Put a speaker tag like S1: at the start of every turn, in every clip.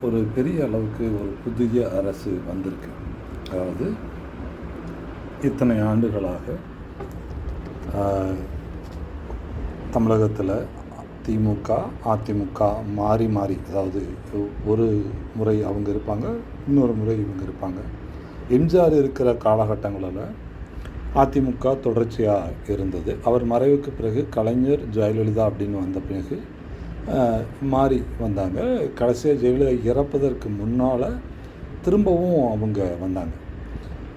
S1: ஒரு பெரிய அளவுக்கு ஒரு புதிய அரசு வந்திருக்கு. அதாவது இத்தனை ஆண்டுகளாக தமிழகத்தில் திமுக, அதிமுக மாறி மாறி, அதாவது ஒரு முறை அவங்க இருப்பாங்க, இன்னொரு முறை இவங்க இருப்பாங்க. எம்ஜிஆர் இருக்கிற காலகட்டங்களில் அதிமுக தொடர்ச்சியாக இருந்தது. அவர் மறைவுக்கு பிறகு கலைஞர், ஜெயலலிதா அப்படின்னு வந்த பிறகு மாறி வந்தாங்க. கடைசியாக ஜெயலலிதா இறப்பதற்கு முன்னால் திரும்பவும் அவங்க வந்தாங்க.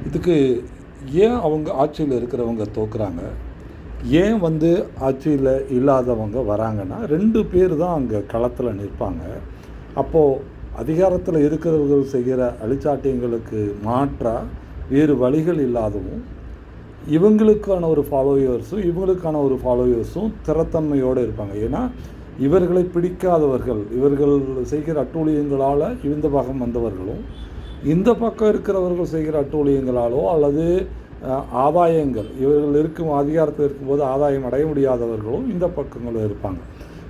S1: இதுக்கு ஏன் அவங்க ஆட்சியில் இருக்கிறவங்க தோக்குறாங்க, ஏன் ஆட்சியில் இல்லாதவங்க வராங்கன்னா, 2 பேர் தான் அங்கே களத்தில் நிற்பாங்க. அப்போது அதிகாரத்தில் இருக்கிறவர்கள் செய்கிற அழிச்சாட்டியங்களுக்கு மாற்றாக வேறு வழிகள் இல்லாதவும், இவங்களுக்கான ஒரு ஃபாலோயர்ஸும் திறத்தன்மையோடு இருப்பாங்க. ஏன்னா இவர்களை பிடிக்காதவர்கள், இவர்கள் செய்கிற அட்டூழியங்களால் இந்த பக்கம் வந்தவர்களும், இந்த பக்கம் இருக்கிறவர்கள் செய்கிற அட்டூழியங்களாலோ அல்லது ஆதாயங்கள், இவர்கள் அதிகாரத்தில் இருக்கும்போது ஆதாயம் அடைய முடியாதவர்களும் இந்த பக்கங்களும் இருப்பாங்க.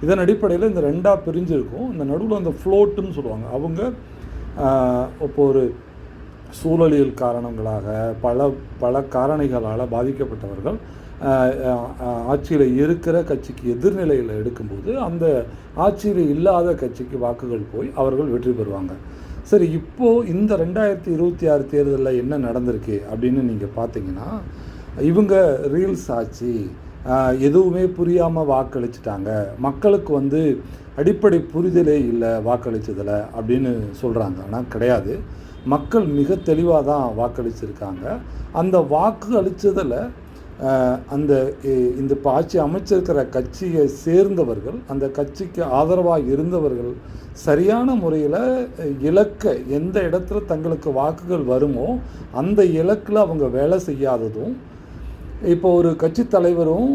S1: இதன் அடிப்படையில் இந்த 2ஆக பிரிஞ்சிருக்கும். இந்த நடுவில் அந்த ஃப்ளோட்டுன்னு சொல்லுவாங்க. அவங்க இப்போ ஒரு சூழலியல் காரணங்களாக பல காரணிகளால் பாதிக்கப்பட்டவர்கள் ஆட்சியில் இருக்கிற கட்சிக்கு எதிர்நிலையில் எடுக்கும்போது அந்த ஆட்சியில் இல்லாத கட்சிக்கு வாக்குகள் போய் அவர்கள் வெற்றி பெறுவாங்க. சரி, இப்போது இந்த 2026 தேர்தலில் என்ன நடந்திருக்கு அப்படின்னு நீங்கள் பார்த்தீங்கன்னா, இவங்க ரீல்ஸ் ஆச்சு, எதுவுமே புரியாமல் வாக்களிச்சிட்டாங்க, மக்களுக்கு அடிப்படை புரிதலே இல்லை வாக்களித்ததில் அப்படின்னு சொல்கிறாங்க. ஆனால் கிடையாது, மக்கள் மிக தெளிவாக தான் வாக்களிச்சிருக்காங்க. அந்த வாக்கு அளித்ததில் இந்த ஆட்சி அமைச்சிருக்கிற கட்சியை சேர்ந்தவர்கள், அந்த கட்சிக்கு ஆதரவாக இருந்தவர்கள் சரியான முறையில் இலக்கை, எந்த இடத்துல தங்களுக்கு வாக்குகள் வருமோ அந்த இலக்கில் அவங்க வேலை செய்யாததும், இப்போ ஒரு கட்சி தலைவரும்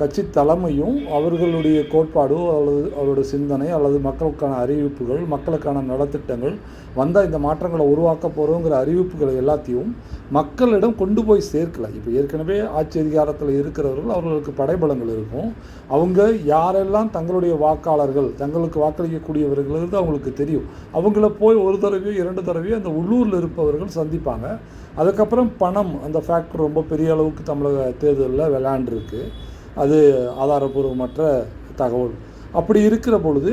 S1: கட்சி தலைமையும் அவர்களுடைய கோட்பாடோ அல்லது அவரோட சிந்தனை அல்லது மக்களுக்கான அறிவிப்புகள், மக்களுக்கான நலத்திட்டங்கள் வந்தால் இந்த மாற்றங்களை உருவாக்க போகிறோங்கிற அறிவிப்புகளை எல்லாத்தையும் மக்களிடம் கொண்டு போய் சேர்க்கலை. இப்போ ஏற்கனவே ஆட்சி அதிகாரத்தில் இருக்கிறவர்கள், அவர்களுக்கு படைபலங்கள் இருக்கும். அவங்க யாரெல்லாம் தங்களுடைய வாக்காளர்கள், தங்களுக்கு வாக்களிக்கக்கூடியவர்கள் அவங்களுக்கு தெரியும். அவங்கள போய் ஒரு தடவையோ 2 தடவையோ அந்த உள்ளூரில் இருப்பவர்கள் சந்திப்பாங்க. அதுக்கப்புறம் பணம், அந்த ஃபேக்டர் ரொம்ப பெரிய அளவுக்கு தமிழக தேர்தலில் விளையாண்டுருக்கு. அது ஆதாரபூர்வமற்ற தகவல். அப்படி இருக்கிற பொழுது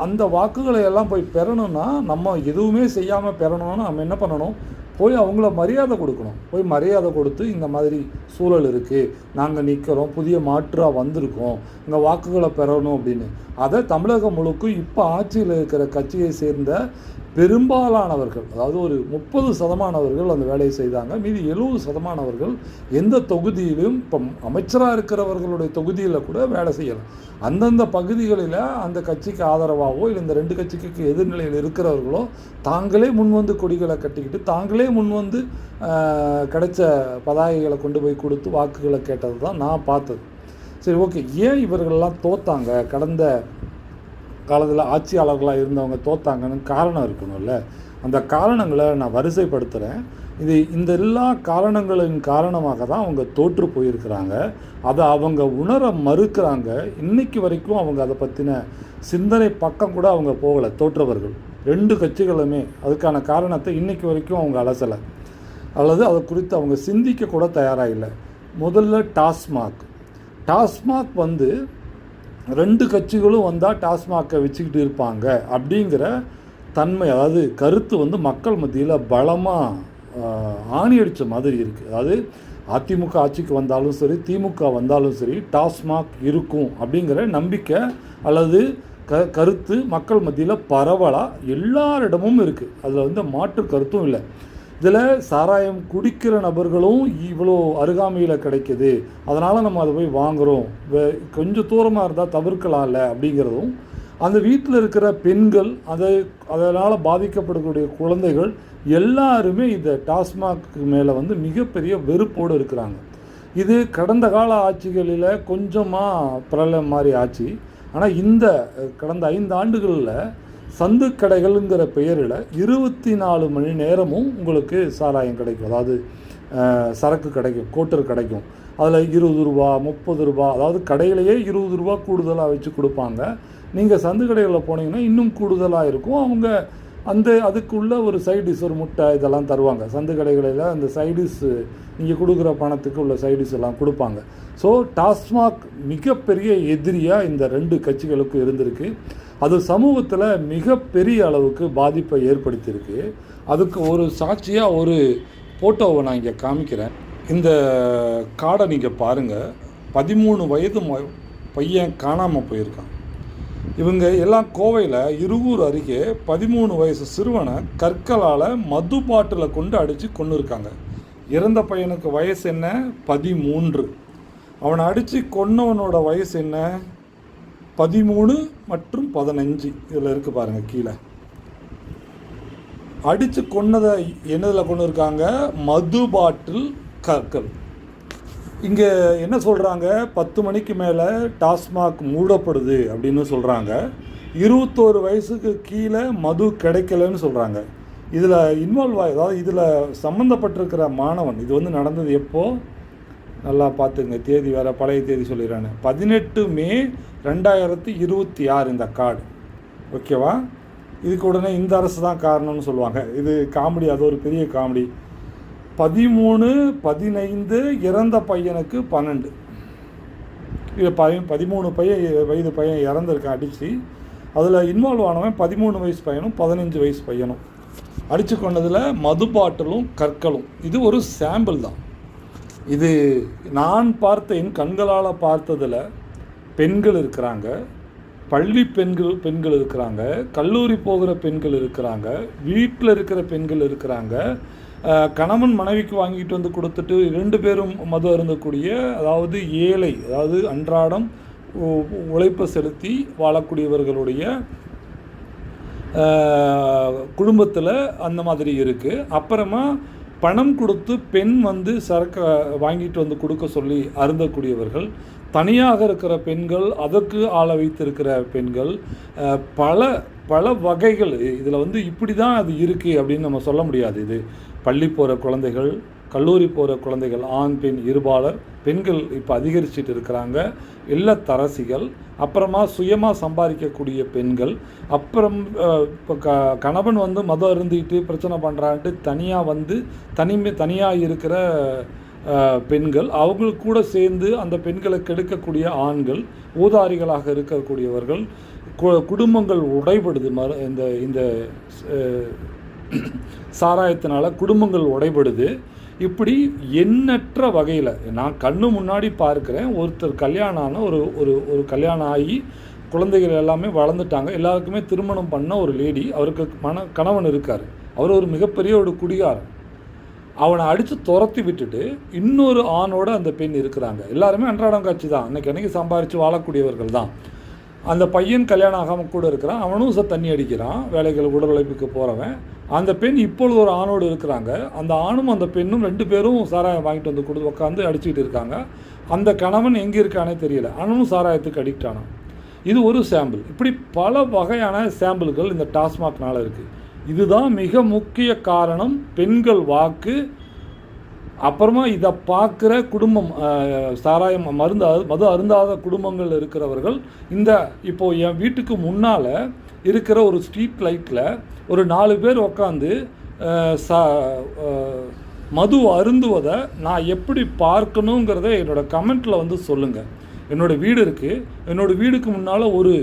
S1: அந்த வாக்குகளை எல்லாம் போய் பெறணும்னா, நம்ம எதுவுமே செய்யாமல் பெறணும்னா நம்ம என்ன பண்ணணும், போய் அவங்கள மரியாதை கொடுக்கணும். போய் மரியாதை கொடுத்து, இந்த மாதிரி சூழல் இருக்குது, நாங்கள் நிற்கிறோம், புதிய மாற்றாக வந்திருக்கோம், இங்கே வாக்குகளை பெறணும் அப்படின்னு. அதை தமிழகம் முழுக்கும் இப்போ ஆட்சியில் இருக்கிற கட்சியை சேர்ந்த பெரும்பாலானவர்கள், அதாவது ஒரு 30% அந்த வேலையை செய்தாங்க. மீதி 70% எந்த தொகுதியிலும், இப்போ அமைச்சராக இருக்கிறவர்களுடைய தொகுதியில் கூட வேலை செய்யலாம். அந்தந்த பகுதிகளில் அந்த கட்சிக்கு ஆதரவாகவோ இல்லை இந்த 2 கட்சிக்கு எதிர்நிலையில் இருக்கிறவர்களோ தாங்களே முன்வந்து கொடிகளை கட்டிக்கிட்டு, தாங்களே முன்வந்து கிடைச்ச பதாகைகளை கொண்டு போய் கொடுத்து வாக்குகளை கேட்டது தான் நான் பார்த்தது. சரி, ஓகே, ஏன் இவர்கள்லாம் தோத்தாங்க, கடந்த காலத்தில் ஆட்சியாளர்களாக இருந்தவங்க தோத்தாங்கன்னு காரணம் இருக்கணும்ல. அந்த காரணங்களை நான் வரிசைப்படுத்துகிறேன். இந்த எல்லா காரணங்களின் காரணமாக தான் அவங்க தோற்று போயிருக்கிறாங்க. அதை அவங்க உணர மறுக்கிறாங்க. இன்றைக்கு வரைக்கும் அவங்க அதை பற்றின சிந்தனை பக்கம் கூட அவங்க போகலை. தோற்றவர்கள் 2 கட்சிகளுமே அதுக்கான காரணத்தை இன்றைக்கு வரைக்கும் அவங்க அலசலை, அல்லது அதை குறித்து அவங்க சிந்திக்க கூட தயாராக இல்லை. முதல்ல டாஸ்மாக் 2 கட்சிகளும் வந்தால் டாஸ்மாகை வச்சுக்கிட்டு இருப்பாங்க அப்படிங்கிற தன்மை, அதாவது கருத்து மக்கள் மத்தியில் பலமாக ஆணி அடித்த மாதிரி இருக்குது. அதாவது அதிமுக ஆட்சிக்கு வந்தாலும் சரி, திமுக வந்தாலும் சரி, டாஸ்மாக் இருக்கும் அப்படிங்கிற நம்பிக்கை அல்லது கருத்து மக்கள் மத்தியில் பரவலாக எல்லாரிடமும் இருக்குது. அதில் மாற்று கருத்தும் இல்லை. இதில் சாராயம் குடிக்கிற நபர்களும் இவ்வளோ அருகாமையில் கிடைக்கிது, அதனால் நம்ம அதை போய் வாங்குகிறோம், கொஞ்சம் தூரமாக இருந்தால் தவிர்க்கலாம்ல அப்படிங்கிறதும், அந்த வீட்டில் இருக்கிற பெண்கள், அதனால் பாதிக்கப்படக்கூடிய குழந்தைகள் எல்லாருமே இந்த டாஸ்மாக் மேலே மிகப்பெரிய வெறுப்போடு இருக்கிறாங்க. இது கடந்த கால ஆட்சிகளில் கொஞ்சமாக பிரளயம் மாதிரி ஆச்சு. ஆனால் இந்த கடந்த 5 ஆண்டுகளில் சந்து கடைகள்ங்கிற பெயரில் 24 மணி நேரமும் உங்களுக்கு சாராயம் கிடைக்கும், அதாவது சரக்கு கிடைக்கும், கோட்டர் கிடைக்கும். அதில் 20 ரூபா 30 ரூபா, அதாவது கடையிலேயே 20 ரூபா கூடுதலாக வச்சு கொடுப்பாங்க. நீங்கள் சந்து கடைகளில் போனீங்கன்னா இன்னும் கூடுதலாக இருக்கும். அவங்க அதுக்குள்ளே ஒரு சைடிஷ், ஒரு முட்டை இதெல்லாம் தருவாங்க. சந்து கடைகளில் அந்த சைடிஷ் நீங்கள் கொடுக்குற பணத்துக்கு உள்ள சைடிஷ் எல்லாம் கொடுப்பாங்க. ஸோ டாஸ்மாக் மிகப்பெரிய எதிரியாக இந்த 2 கட்சிகளுக்கும் இருந்திருக்கு. அது சமூகத்தில் மிகப்பெரிய அளவுக்கு பாதிப்பை ஏற்படுத்தியிருக்கு. அதுக்கு ஒரு சாட்சியாக ஒரு ஃபோட்டோவை நான் இங்கே காமிக்கிறேன். இந்த காடை நீங்கள் பாருங்கள். 13 வயது பையன் காணாமல் போயிருக்கான். இவங்க எல்லாம் கோவையில் இருகூர் அருகே 13 வயசு சிறுவனை கற்களால் மது பாட்டில் கொண்டு அடித்து கொண்டு இருக்காங்க. இறந்த பையனுக்கு வயசு என்ன? 13. அவனை அடித்து கொன்னவனோட வயசு என்ன? 13 மற்றும் 15. இதில் இருக்குது பாருங்கள் கீழே. அடித்து கொன்னதை என்னதில் கொண்டு இருக்காங்க? மது பாட்டில், கற்கள். இங்கே என்ன சொல்கிறாங்க? 10 மணிக்கு மேலே டாஸ்மாக் மூடப்படுது அப்படின்னு சொல்கிறாங்க. 21 வயசுக்கு கீழே மது கிடைக்கலன்னு சொல்கிறாங்க. இதில் இன்வால்வ் அதாவது இதில் சம்மந்தப்பட்டிருக்கிற மாணவன், இது வந்து நடந்தது எப்போது? நல்லா பார்த்துங்க, தேதி வேறு பழைய தேதி சொல்லிடுறானே, 18 மே 2026 இந்த கார்டு. ஓகேவா? இதுக்கு உடனே இந்த அரசு தான் காரணம்னு சொல்லுவாங்க. இது காமெடி, அது ஒரு பெரிய காமெடி. 13, 15, இறந்த பையனுக்கு 12. இது 13 வயது பையன் இறந்துருக்கான் அடித்து. அதில் இன்வால்வ் ஆனவன் 13 வயசு பையனும் 15 வயசு பையனும். அடித்து கொண்டதில் மது பாட்டிலும் கற்களும். இது ஒரு சாம்பிள் தான். இது நான் பார்த்த, என் கண்களால் பார்த்ததில் பெண்கள் இருக்கிறாங்க, பள்ளி பெண்கள் இருக்கிறாங்க, கல்லூரி போகிற பெண்கள் இருக்கிறாங்க, வீட்டில் இருக்கிற பெண்கள் இருக்கிறாங்க, கணவன் மனைவிக்கு வாங்கிட்டு வந்து கொடுத்துட்டு 2 பேரும் மது அருந்தக்கூடிய, அதாவது ஏழை, அதாவது அன்றாடம் உழைப்பை செலுத்தி வாழக்கூடியவர்களுடைய குடும்பத்தில் அந்த மாதிரி இருக்குது. அப்புறமா பணம் கொடுத்து பெண் வந்து சரக்கு வாங்கிட்டு வந்து கொடுக்க சொல்லி அருந்தக்கூடியவர்கள், தனியாக இருக்கிற பெண்கள், அதற்கு ஆள வைத்திருக்கிற பெண்கள், பல வகைகள். இதில் வந்து இப்படி தான் அது இருக்குது அப்படின்னு நம்ம சொல்ல முடியாது. இது பள்ளி போகிற குழந்தைகள், கல்லூரி போகிற குழந்தைகள், ஆண் பெண் இருபாலர், பெண்கள் இப்போ அதிகரிச்சுட்டு இருக்கிறாங்க, இல்லத்தரசிகள், அப்புறமா சுயமாக சம்பாதிக்கக்கூடிய பெண்கள், அப்புறம் இப்போ கணவன் வந்து மது அருந்திட்டு பிரச்சனை பண்ணுறான்ட்டு தனியாக இருக்கிற பெண்கள், அவங்களுக்கு கூட சேர்ந்து அந்த பெண்களை கெடுக்கக்கூடிய ஆண்கள், ஊதாரிகளாக இருக்கக்கூடியவர்கள், குடும்பங்கள் உடைபடுது. இந்த சாராயத்தினால குடும்பங்கள் உடைபடுது. இப்படி எண்ணற்ற வகையில் நான் கண்ணு முன்னாடி பார்க்குறேன். ஒருத்தர் கல்யாணம் ஆன ஒரு கல்யாணம் ஆகி குழந்தைகள் எல்லாமே வளர்ந்துட்டாங்க. எல்லாருக்குமே திருமணம் பண்ண ஒரு லேடி, அவருக்கு கணவன் இருக்கார். அவர் ஒரு மிகப்பெரிய ஒரு குடிகாரன். அவனை அடித்து துரத்தி விட்டுட்டு இன்னொரு ஆணோட அந்த பெண் இருக்கிறாங்க. எல்லாருமே அன்றாடம் காட்சி தான், அன்னைக்கு சம்பாரித்து வாழக்கூடியவர்கள் தான். அந்த பையன் கல்யாணம் ஆகாமல் கூட இருக்கிறான், அவனும் தண்ணி அடிக்கிறான், வேலைகள் உடல் உழைப்புக்கு போகிறவன். அந்த பெண் இப்பொழுது ஒரு ஆணோடு இருக்கிறாங்க. அந்த ஆணும் அந்த பெண்ணும் 2 பேரும் சாராயம் வாங்கிட்டு வந்து உட்காந்து அடிச்சுக்கிட்டு இருக்காங்க. அந்த கணவன் எங்கே இருக்கானே தெரியல, அவனும் சாராயத்துக்கு அடிக்ட் ஆனான். இது ஒரு சாம்பிள். இப்படி பல வகையான சாம்பிள்கள் இந்த டாஸ்மாக்னால் இருக்குது. இதுதான் மிக முக்கிய காரணம். பெண்கள் வாக்கு, அப்புறமா இதை பார்க்குற குடும்பம், சாராயம் மது அருந்தாத குடும்பங்கள் இருக்கிறவர்கள். இப்போது என் வீட்டுக்கு முன்னால் இருக்கிற ஒரு ஸ்ட்ரீட் லைட்டில் ஒரு 4 பேர் உட்காந்து மது அருந்துவதை நான் எப்படி பார்க்கணுங்கிறத என்னோடய கமெண்ட்டில் வந்து சொல்லுங்கள். என்னோடய வீடு இருக்குது, என்னோடய வீடுக்கு முன்னால் ஒரு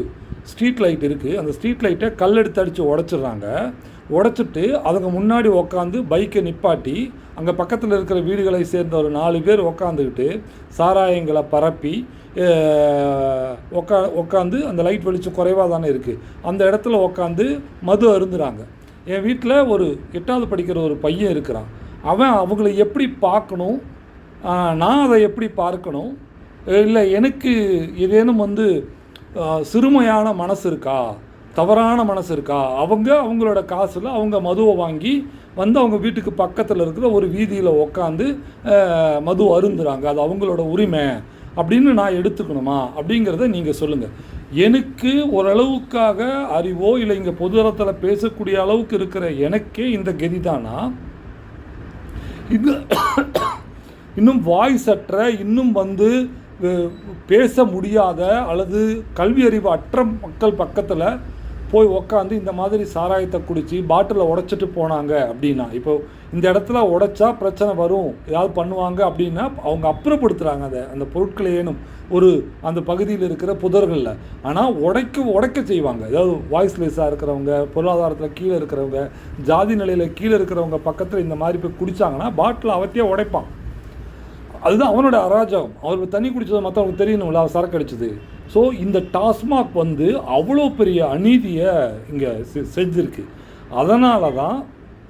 S1: ஸ்ட்ரீட் லைட் இருக்குது. அந்த ஸ்ட்ரீட் லைட்டை கல்லெடுத்து அடித்து உடச்சிட்றாங்க. உடச்சிட்டு அதுக்கு முன்னாடி உட்காந்து பைக்கை நிப்பாட்டி அங்கே பக்கத்தில் இருக்கிற வீடுகளை சேர்ந்த ஒரு 4 பேர் உக்காந்துக்கிட்டு சாராயங்களை பரப்பி உட்காந்து, அந்த லைட் வெளிச்சம் குறைவாக தானே இருக்குது, அந்த இடத்துல உட்காந்து மது அருந்துறாங்க. என் வீட்டில் ஒரு 8வது படிக்கிற ஒரு பையன் இருக்கிறான். அவங்கள எப்படி பார்க்கணும், நான் அதை எப்படி பார்க்கணும், இல்லை எனக்கு ஏதேனும் வந்து சிறுமையான மனசு இருக்கா, தவறான மனசு இருக்கா, அவங்களோட காசில் அவங்க மதுவை வாங்கி வந்து அவங்க வீட்டுக்கு பக்கத்தில் இருக்கிற ஒரு வீதியில் உட்காந்து மது அருந்துறாங்க, அது அவங்களோட உரிமை அப்படின்னு நான் எடுத்துக்கணுமா அப்படிங்கிறத நீங்கள் சொல்லுங்கள். எனக்கு ஓரளவுக்காக அறிவோ இல்லை இங்கே பொதுதளத்தில் பேசக்கூடிய அளவுக்கு இருக்கிற எனக்கே இந்த கதி தானா? இன்னும் வாய்ஸ் அற்ற, இன்னும் வந்து பேச முடியாத அல்லது கல்வி அறிவு அற்ற மக்கள் பக்கத்தில் போய் உக்காந்து இந்த மாதிரி சாராயத்தை குடித்து பாட்டிலில் உடைச்சிட்டு போனாங்க அப்படின்னா, இப்போ இந்த இடத்துல உடைச்சா பிரச்சனை வரும், ஏதாவது பண்ணுவாங்க அப்படின்னா அவங்க அப்புறப்படுத்துகிறாங்க அந்த பொருட்களை ஏனும் அந்த பகுதியில் இருக்கிற புதர்களில். ஆனால் உடைக்க செய்வாங்க. ஏதாவது வாய்ஸ்லெஸ்ஸாக இருக்கிறவங்க, பொருளாதாரத்தில் கீழே இருக்கிறவங்க, ஜாதி நிலையில் கீழே இருக்கிறவங்க பக்கத்தில் இந்த மாதிரி போய் குடித்தாங்கன்னா பாட்டில் அவத்தையே உடைப்பான். அதுதான் அவனோட அராஜகம். அவருக்கு தண்ணி குடித்தது மற்றவங்களுக்கு தெரியணும்ல, அவர் சரக்கு அடிச்சது. ஸோ இந்த டாஸ்மாக் வந்து அவ்வளோ பெரிய அநீதியை இங்கே செஞ்சிருக்கு. அதனால தான்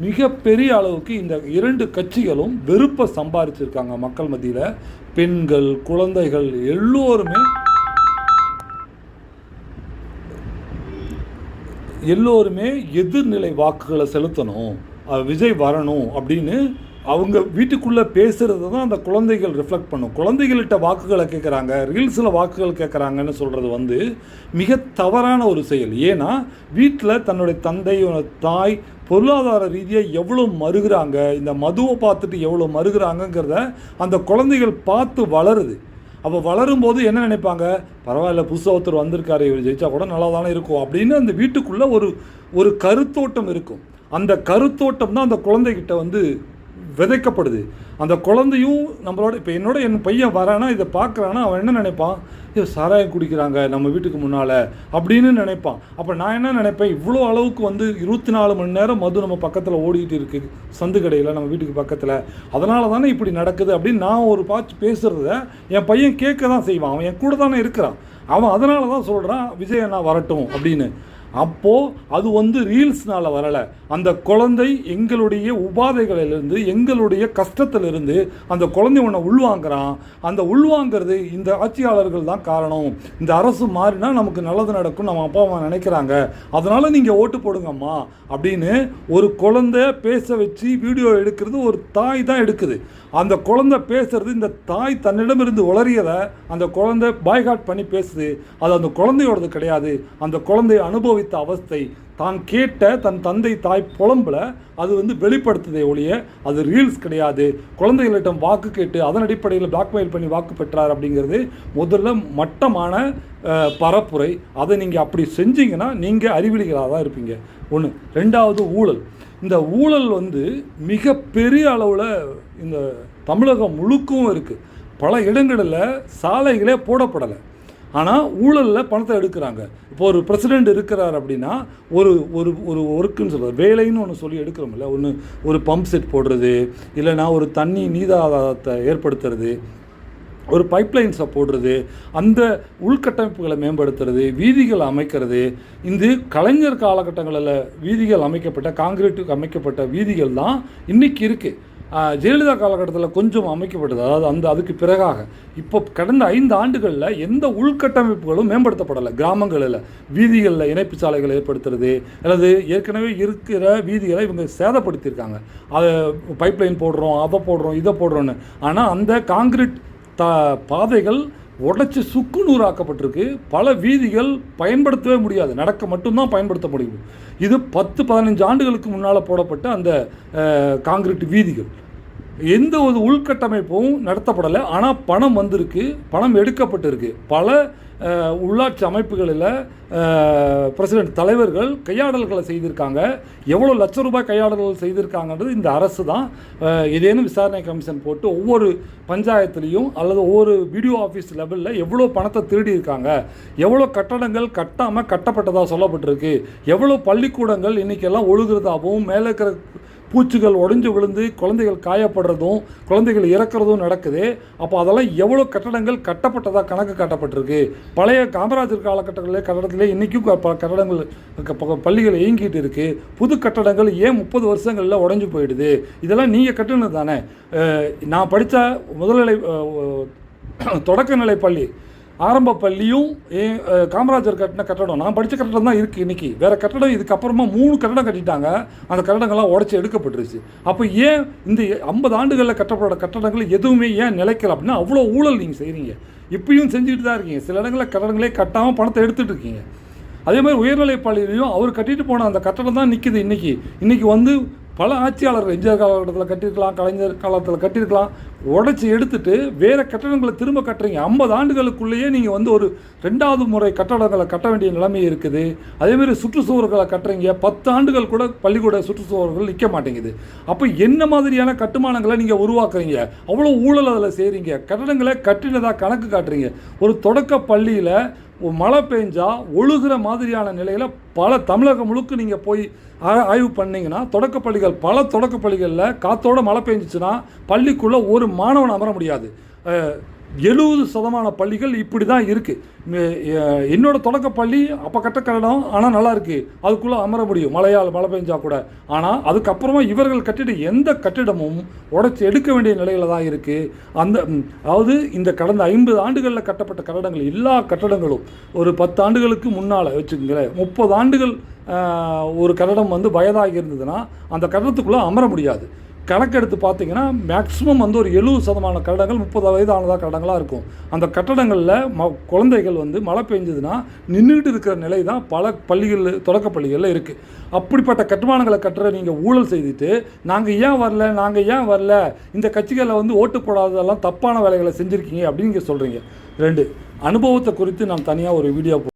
S1: மிகப்பெரிய அளவுக்கு இந்த 2 கட்சிகளும் வெறுப்பை சம்பாதிச்சிருக்காங்க மக்கள் மத்தியில். பெண்கள், குழந்தைகள் எல்லோருமே எதிர்நிலை வாக்குகளை செலுத்தணும், விஜய் வரணும் அப்படின்னு அவங்க வீட்டுக்குள்ளே பேசுகிறது தான் அந்த குழந்தைகள் ரிஃப்ளெக்ட் பண்ணும். குழந்தைகள்கிட்ட வாக்குகளை கேட்குறாங்க, ரீல்ஸில் வாக்குகள் கேட்குறாங்கன்னு சொல்கிறது வந்து மிக தவறான ஒரு செயல். ஏன்னா வீட்டில் தன்னுடைய தந்தை, தாய் பொருளாதார ரீதியாக எவ்வளோ மறுகிறாங்க, இந்த மதுவை பார்த்துட்டு எவ்வளோ மறுகிறாங்கங்கிறத அந்த குழந்தைகள் பார்த்து வளருது. அப்போ வளரும்போது என்ன நினைப்பாங்க, பரவாயில்ல புதுசாக ஒருத்தர் வந்திருக்காரு, இவர் ஜெயிச்சா கூட நல்லா தானே இருக்கும் அப்படின்னு அந்த வீட்டுக்குள்ளே ஒரு கருத்தோட்டம் இருக்கும். அந்த கருத்தோட்டம் தான் அந்த குழந்தைகிட்ட வந்து விதைக்கப்படுது. அந்த குழந்தையும் நம்மளோட இப்போ என் பையன் வரானா, இதை பார்க்குறான்னா அவன் என்ன நினைப்பான், சாராயம் குடிக்கிறாங்க நம்ம வீட்டுக்கு முன்னால் அப்படின்னு நினைப்பான். அப்போ நான் என்ன நினைப்பேன், இவ்வளோ அளவுக்கு வந்து 24 மணி நேரம் மது நம்ம பக்கத்தில் ஓடிக்கிட்டு இருக்குது சந்து கடையில் நம்ம வீட்டுக்கு பக்கத்தில், அதனால தானே இப்படி நடக்குது அப்படின்னு நான் ஒரு பார்த்து பேசுகிறத என் பையன் கேட்க தான் செய்வான். அவன் என் கூட தானே இருக்கிறான். அவன் அதனால தான் சொல்கிறான் விஜய் அண்ணா வரட்டும் அப்படின்னு. அப்போது அது வந்து ரீல்ஸ்னால் வரலை. அந்த குழந்தை எங்களுடைய உபாதைகளிலிருந்து, எங்களுடைய கஷ்டத்திலிருந்து அந்த குழந்தை ஒன்று உள்வாங்கிறான். அந்த உள்வாங்கிறது இந்த ஆட்சியாளர்கள் தான் காரணம். இந்த அரசு மாறினா நமக்கு நல்லது நடக்கும் நம்ம அப்பா அம்மா நினைக்கிறாங்க, அதனால் நீங்கள் ஓட்டு போடுங்கம்மா அப்படின்னு ஒரு குழந்தை பேச வச்சு வீடியோ எடுக்கிறது ஒரு தாய் தான் எடுக்குது. அந்த குழந்தை பேசுறது இந்த தாய் தன்னிடமிருந்து உளறியதை அந்த குழந்தை பாய்காட் பண்ணி பேசுது. அது அந்த குழந்தையோடது கிடையாது. அந்த குழந்தை அனுபவித்த அவஸ்தை, தான் கேட்ட தன் தந்தை தாய் புலம்புல அது வந்து வெளிப்படுத்துதே ஒழிய அது ரீல்ஸ் கிடையாது. குழந்தைகளிடம் வாக்கு கேட்டு அதன் அடிப்படையில் பிளாக்மெயில் பண்ணி வாக்கு பெற்றார் அப்படிங்கிறது முதல்ல மட்டமான பரப்புரை. அதை நீங்கள் அப்படி செஞ்சீங்கன்னா நீங்கள் அறிவிலிகளாக தான் இருப்பீங்க. ஒன்று. ரெண்டாவது ஊழல். இந்த ஊழல் வந்து மிக பெரிய அளவில் இந்த தமிழகம் முழுக்கவும் இருக்குது. பல இடங்களில் சாலைகளே போடப்படலை, ஆனால் ஊழலில் பணத்தை எடுக்கிறாங்க. இப்போ ஒரு பிரசிடெண்ட் இருக்கிறார் அப்படின்னா ஒரு ஒரு ஒரு ஒர்க்குன்னு சொல்கிறது, வேலைன்னு ஒன்று சொல்லி எடுக்கிறோம்ல, ஒரு பம்ப் செட் போடுறது, இல்லைனா ஒரு தண்ணி நீதாதாரத்தை ஏற்படுத்துறது, ஒரு பைப்லைன்ஸை போடுறது, அந்த உள்கட்டமைப்புகளை மேம்படுத்துறது, வீதிகள் அமைக்கிறது. இந்த கலைஞர் காலகட்டங்களில் வீதிகள் அமைக்கப்பட்ட, காங்கிரீட்டுக்கு அமைக்கப்பட்ட வீதிகள் தான் இன்றைக்கி இருக்குது. ஜெயலலிதா காலகட்டத்தில் கொஞ்சம் அமைக்கப்பட்டது, அதாவது அதுக்கு பிறகாக இப்போ கடந்த 5 ஆண்டுகளில் எந்த உள்கட்டமைப்புகளும் மேம்படுத்தப்படலை. கிராமங்களில் வீதிகளில் இணைப்பு சாலைகள் ஏற்படுத்துறது, அல்லது ஏற்கனவே இருக்கிற வீதிகளை இவங்க சேதப்படுத்தியிருக்காங்க. அதை பைப்லைன் போடுறோம், அதை போடுறோம், இதை போடுறோன்னு. ஆனால் அந்த காங்கிரீட் பாதைகள் உடைச்சி சுக்குநூறாக்கப்பட்டிருக்கு. பல வீதிகள் பயன்படுத்தவே முடியாது, நடக்க மட்டும்தான் பயன்படுத்த முடியும். இது 10-15 ஆண்டுகளுக்கு முன்னால் போடப்பட்ட அந்த காங்கிரீட் வீதிகள். எந்த ஒரு உள்கட்டமைப்பும் நடத்தப்படலை. ஆனால் பணம் வந்திருக்கு, பணம் எடுக்கப்பட்டிருக்கு. பல உள்ளாட்சி அமைப்புகளில் பிரசிடென்ட் தலைவர்கள் கையாடல்களை செய்திருக்காங்க. எவ்வளோ லட்ச ரூபாய் கையாடல்கள் செய்திருக்காங்கன்றது இந்த அரசு தான் ஏதேனும் விசாரணை கமிஷன் போட்டு ஒவ்வொரு பஞ்சாயத்துலேயும் அல்லது ஒவ்வொரு வீடியோ ஆஃபீஸ் லெவலில் எவ்வளோ பணத்தை திருடி இருக்காங்க, எவ்வளோ கட்டடங்கள் கட்டாமல் கட்டப்பட்டதாக சொல்லப்பட்டிருக்கு, எவ்வளோ பள்ளிக்கூடங்கள் இன்றைக்கெல்லாம் ஒழுகிறதாகவும் மேலே இருக்கிற பூச்சிகள் உடைஞ்சு விழுந்து குழந்தைகள் காயப்படுறதும் குழந்தைகள் இறக்குறதும் நடக்குது. அப்போ அதெல்லாம் எவ்வளோ கட்டடங்கள் கட்டப்பட்டதாக கணக்கு காட்டப்பட்டிருக்கு. பழைய காமராஜர் கட்டடத்திலே இன்றைக்கும் கட்டடங்கள் பள்ளிகள் இயங்கிட்டு இருக்குது. புது கட்டடங்கள் ஏன் 30 வருஷங்களில் உடைஞ்சு போயிடுது? இதெல்லாம் நீங்கள் கட்டணம் தானே. நான் படித்த முதல்நிலை தொடக்கநிலை பள்ளி, ஆரம்ப பள்ளியும் காமராஜர் கட்டின கட்டடம், நான் படித்த கட்டடம் தான் இருக்குது இன்றைக்கி. வேறு கட்டடம் இதுக்கப்புறமா 3 கட்டடம் கட்டிட்டாங்க. அந்த கட்டடங்கள்லாம் உடச்சி எடுக்கப்பட்டுருச்சு. அப்போ ஏன் இந்த 50 ஆண்டுகளில் கட்டப்பட்ட கட்டடங்கள் எதுவுமே ஏன் நிலைக்கல அப்படின்னா அவ்வளோ ஊழல் நீங்கள் செய்கிறீங்க. இப்பயும் செஞ்சுட்டு தான் இருக்கீங்க. சில இடங்களில் கட்டடங்களே கட்டாமல் பணத்தை எடுத்துகிட்டு இருக்கீங்க. அதே மாதிரி உயர்நிலை பள்ளியிலையும் அவர் கட்டிட்டு போன அந்த கட்டடம் தான் நிற்கிது இன்றைக்கி வந்து பல ஆட்சியாளர்கள் எம்ஜிஆர் காலகட்டத்தில் கட்டியிருக்கலாம், கலைஞர் காலத்தில் கட்டியிருக்கலாம். உடச்சி எடுத்துட்டு வேறு கட்டடங்களை திரும்ப கட்டுறீங்க. 50 ஆண்டுகளுக்குள்ளேயே நீங்கள் வந்து ஒரு 2வது முறை கட்டடங்களை கட்ட வேண்டிய நிலைமை இருக்குது. அதேமாதிரி சுற்றுச்சுவர்களை கட்டுறீங்க. 10 ஆண்டுகள் கூட பள்ளிக்கூட சுற்றுச்சுவர்கள் நிற்க மாட்டேங்குது. அப்போ என்ன மாதிரியான கட்டுமானங்களை நீங்கள் உருவாக்குறீங்க? அவ்வளோ ஊழல் அதில் செய்கிறீங்க. கட்டடங்களை கட்டினதாக கணக்கு காட்டுறீங்க. ஒரு தொடக்க பள்ளியில் மழை பெஞ்சா ஒழுகிற மாதிரியான நிலையில் பல தமிழகம் முழுக்க நீங்கள் போய் ஆய்வு பண்ணிங்கன்னா பல தொடக்க பள்ளிகளில் காற்றோட மழை பெஞ்சிச்சுன்னா பள்ளிக்குள்ளே ஒரு மாணவன் அமர முடியாது. 70% பள்ளிகள் இப்படி தான் இருக்குது. என்னோடய தொடக்கப்பள்ளி அப்போ கட்டடம் ஆனால் நல்லா இருக்குது, அதுக்குள்ளே அமர முடியும் மழை பெஞ்சால் கூட. ஆனால் அதுக்கப்புறமா இவர்கள் கட்டிட எந்த கட்டிடமும் உடச்சி எடுக்க வேண்டிய நிலையில் தான் இருக்குது. அதாவது இந்த கடந்த 50 ஆண்டுகளில் கட்டப்பட்ட கட்டடங்கள் எல்லா கட்டடங்களும் ஒரு 10 ஆண்டுகளுக்கு முன்னால் வச்சுக்கோங்களேன், 30 ஆண்டுகள் ஒரு கட்டடம் வந்து வயதாகி இருந்ததுன்னா அந்த கட்டடத்துக்குள்ளே அமர முடியாது. கணக்கெடுத்து பார்த்தீங்கன்னா மேக்ஸிமம் வந்து ஒரு 70% கட்டடங்கள் 30 வயதானதாக கட்டடங்களாக இருக்கும். அந்த கட்டடங்களில் குழந்தைகள் வந்து மழை பெஞ்சதுன்னா நின்றுட்டு இருக்கிற நிலை தான் பல தொடக்க பள்ளிகளில் இருக்குது. அப்படிப்பட்ட கட்டுமானங்களை கட்டுற நீங்கள் ஊழல் செய்துட்டு நாங்கள் ஏன் வரல இந்த கட்சிகளில் வந்து ஓட்டு போடாததெல்லாம் தப்பான வேலைகளை செஞ்சுருக்கீங்க அப்படின்னு நீங்கள் சொல்கிறீங்க. 2 அனுபவத்தை குறித்து நான் தனியாக ஒரு வீடியோ